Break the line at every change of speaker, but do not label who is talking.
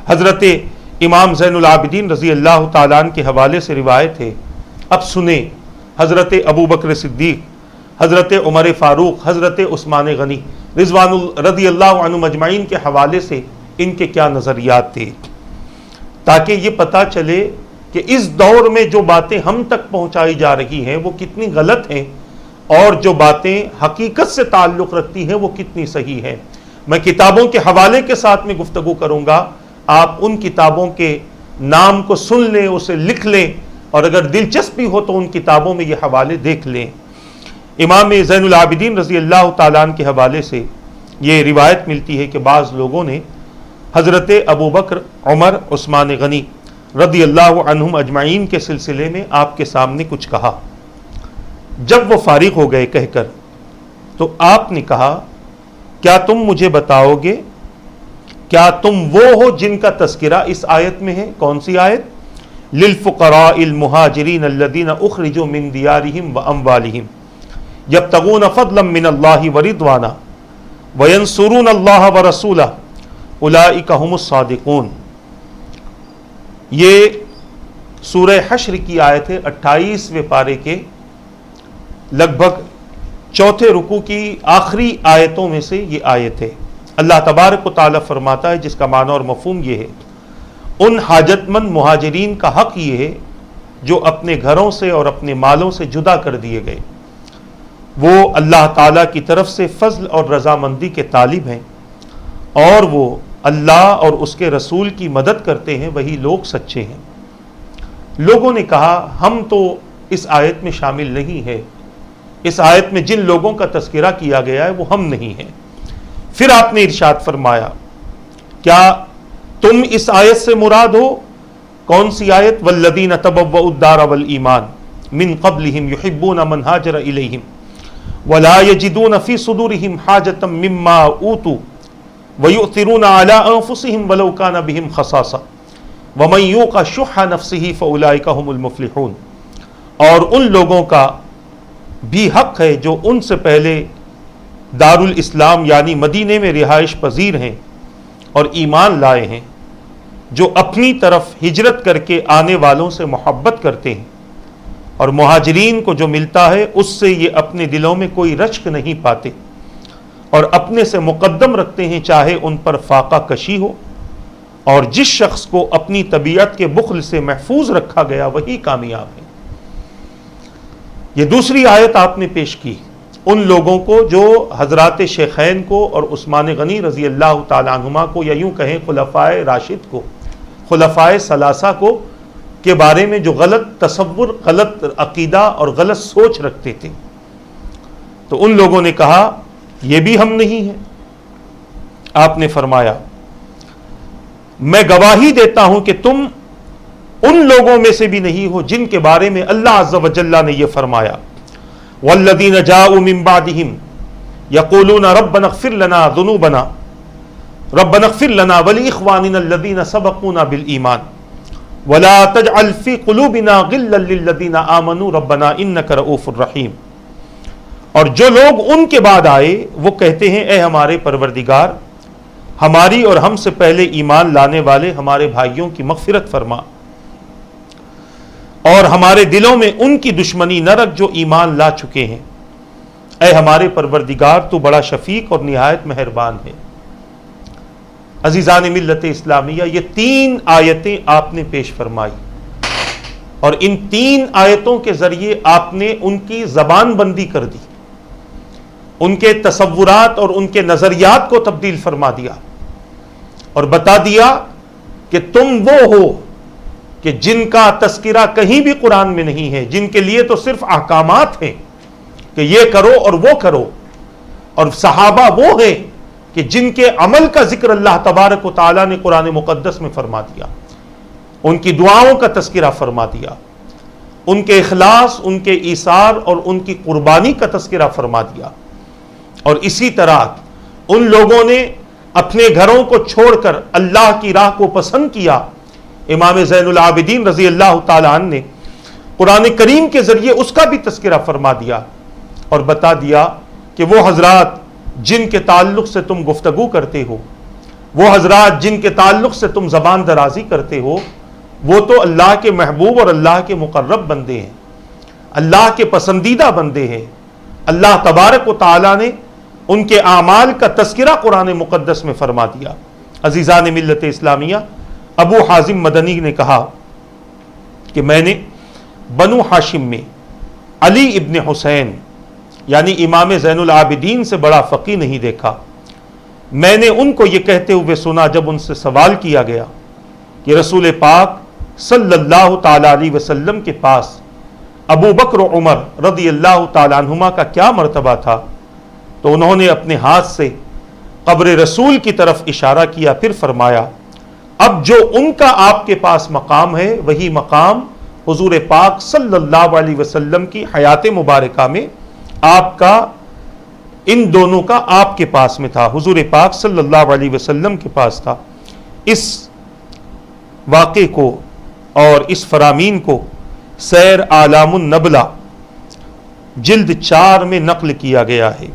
حضرت امام زین العابدین رضی اللہ تعالیٰ عنہ کے حوالے سے روایت ہے. اب سنیں حضرت ابو بکر صدیق، حضرت عمر فاروق، حضرت عثمان غنی رضی اللہ عنہ مجمعین کے حوالے سے ان کے کیا نظریات تھے، تاکہ یہ پتہ چلے کہ اس دور میں جو باتیں ہم تک پہنچائی جا رہی ہیں وہ کتنی غلط ہیں اور جو باتیں حقیقت سے تعلق رکھتی ہیں وہ کتنی صحیح ہیں. میں کتابوں کے حوالے کے ساتھ میں گفتگو کروں گا، آپ ان کتابوں کے نام کو سن لیں، اسے لکھ لیں، اور اگر دلچسپی ہو تو ان کتابوں میں یہ حوالے دیکھ لیں. امام زین العابدین رضی اللہ تعالیٰ عنہ کے حوالے سے یہ روایت ملتی ہے کہ بعض لوگوں نے حضرت ابو بکر، عمر، عثمان غنی رضی اللہ عنہم اجمعین کے سلسلے میں آپ کے سامنے کچھ کہا. جب وہ فارغ ہو گئے کہہ کر تو آپ نے کہا، کیا تم مجھے بتاؤ گے، کیا تم وہ ہو جن کا تذکرہ اس آیت میں ہے؟ کون سی آیت؟ للفقراء المہاجرین الذین اخرجوا من دیارہم واموالہم یبتغون فضلا من اللہ ورضوانا وینصرون اللہ ورسولہ اولئک هم الصادقون. یہ سورہ حشر کی آیت ہے، 28ویں پارے کے لگ بھگ چوتھے رکوع کی آخری آیتوں میں سے یہ آیت ہے. اللہ تبارک و تعالیٰ فرماتا ہے، جس کا معنی اور مفہوم یہ ہے، ان حاجت مند مہاجرین کا حق یہ ہے جو اپنے گھروں سے اور اپنے مالوں سے جدا کر دیے گئے، وہ اللہ تعالیٰ کی طرف سے فضل اور رضامندی کے طالب ہیں اور وہ اللہ اور اس کے رسول کی مدد کرتے ہیں، وہی لوگ سچے ہیں. لوگوں نے کہا ہم تو اس آیت میں شامل نہیں ہے، اس آیت میں جن لوگوں کا تذکرہ کیا گیا ہے وہ ہم نہیں ہیں. پھر آپ نے ارشاد فرمایا، کیا تم اس آیت سے مراد ہو؟ کون سی آیت؟ والذین تبوؤا الدار والایمان من قبلہم یحبون من ہاجر الیہم ولا یجدون فی صدورہم حاجۃ مما اوتوا ویؤثرون علی انفسہم ولو کان بہم خصاصہ ومن یوق شح نفسہ فاولئک هم المفلحون. اور ان لوگوں کا بھی حق ہے جو ان سے پہلے دارالاسلام یعنی مدینے میں رہائش پذیر ہیں اور ایمان لائے ہیں، جو اپنی طرف ہجرت کر کے آنے والوں سے محبت کرتے ہیں اور مہاجرین کو جو ملتا ہے اس سے یہ اپنے دلوں میں کوئی رشک نہیں پاتے اور اپنے سے مقدم رکھتے ہیں چاہے ان پر فاقہ کشی ہو. اور جس شخص کو اپنی طبیعت کے بخل سے محفوظ رکھا گیا وہی کامیاب ہے. یہ دوسری آیت آپ نے پیش کی ان لوگوں کو جو حضرات شیخین کو اور عثمان غنی رضی اللہ تعالیٰ عنہما کو، یا یوں کہیں خلفائے راشد کو، خلفائے ثلاثہ کو کے بارے میں جو غلط تصور، غلط عقیدہ اور غلط سوچ رکھتے تھے. تو ان لوگوں نے کہا یہ بھی ہم نہیں ہیں. آپ نے فرمایا میں گواہی دیتا ہوں کہ تم ان لوگوں میں سے بھی نہیں ہو جن کے بارے میں اللہ عز و جل نے یہ فرمایا، والذین جاؤوا من بعدہم یقولون ربنا اغفر لنا ذنوبنا ربنا اغفر لنا ولاخواننا الذین سبقونا بالایمان ولا تجعل فی قلوبنا غلا للذین آمنوا ربنا انک رؤوف الرحیم. اور جو لوگ ان کے بعد آئے وہ کہتے ہیں اے ہمارے پروردگار، ہماری اور ہم سے پہلے ایمان لانے والے ہمارے بھائیوں کی مغفرت فرما اور ہمارے دلوں میں ان کی دشمنی نہ رکھ جو ایمان لا چکے ہیں. اے ہمارے پروردگار تو بڑا شفیق اور نہایت مہربان ہے. عزیزان ملت اسلامیہ، یہ 3 آیتیں آپ نے پیش فرمائی اور ان 3 آیتوں کے ذریعے آپ نے ان کی زبان بندی کر دی، ان کے تصورات اور ان کے نظریات کو تبدیل فرما دیا اور بتا دیا کہ تم وہ ہو کہ جن کا تذکرہ کہیں بھی قرآن میں نہیں ہے، جن کے لیے تو صرف احکامات ہیں کہ یہ کرو اور وہ کرو، اور صحابہ وہ ہیں کہ جن کے عمل کا ذکر اللہ تبارک و تعالیٰ نے قرآن مقدس میں فرما دیا، ان کی دعاؤں کا تذکرہ فرما دیا، ان کے اخلاص، ان کے ایثار اور ان کی قربانی کا تذکرہ فرما دیا. اور اسی طرح ان لوگوں نے اپنے گھروں کو چھوڑ کر اللہ کی راہ کو پسند کیا. امام زین العابدین رضی اللہ تعالیٰ عنہ نے قرآن کریم کے ذریعے اس کا بھی تذکرہ فرما دیا اور بتا دیا کہ وہ حضرات جن کے تعلق سے تم گفتگو کرتے ہو وہ حضرات جن کے تعلق سے تم زبان درازی کرتے ہو وہ تو اللہ کے محبوب اور اللہ کے مقرب بندے ہیں، اللہ کے پسندیدہ بندے ہیں۔ اللہ تبارک و تعالی نے ان کے اعمال کا تذکرہ قرآن مقدس میں فرما دیا۔ عزیزان ملت اسلامیہ، ابو حازم مدنی نے کہا کہ میں نے بنو ہاشم میں علی ابن حسین یعنی امام زین العابدین سے بڑا فقیہ نہیں دیکھا۔ میں نے ان کو یہ کہتے ہوئے سنا جب ان سے سوال کیا گیا کہ رسول پاک صلی اللہ تعالی علیہ وسلم کے پاس ابو بکر و عمر رضی اللہ تعالی عنہما کا کیا مرتبہ تھا، تو انہوں نے اپنے ہاتھ سے قبر رسول کی طرف اشارہ کیا، پھر فرمایا اب جو ان کا آپ کے پاس مقام ہے وہی مقام حضور پاک صلی اللہ علیہ وسلم کی حیات مبارکہ میں آپ کا، ان دونوں کا آپ کے پاس میں تھا، حضور پاک صلی اللہ علیہ وسلم کے پاس تھا۔ اس واقعے کو اور اس فرامین کو سیر اعلام النبلہ جلد 4 میں نقل کیا گیا ہے۔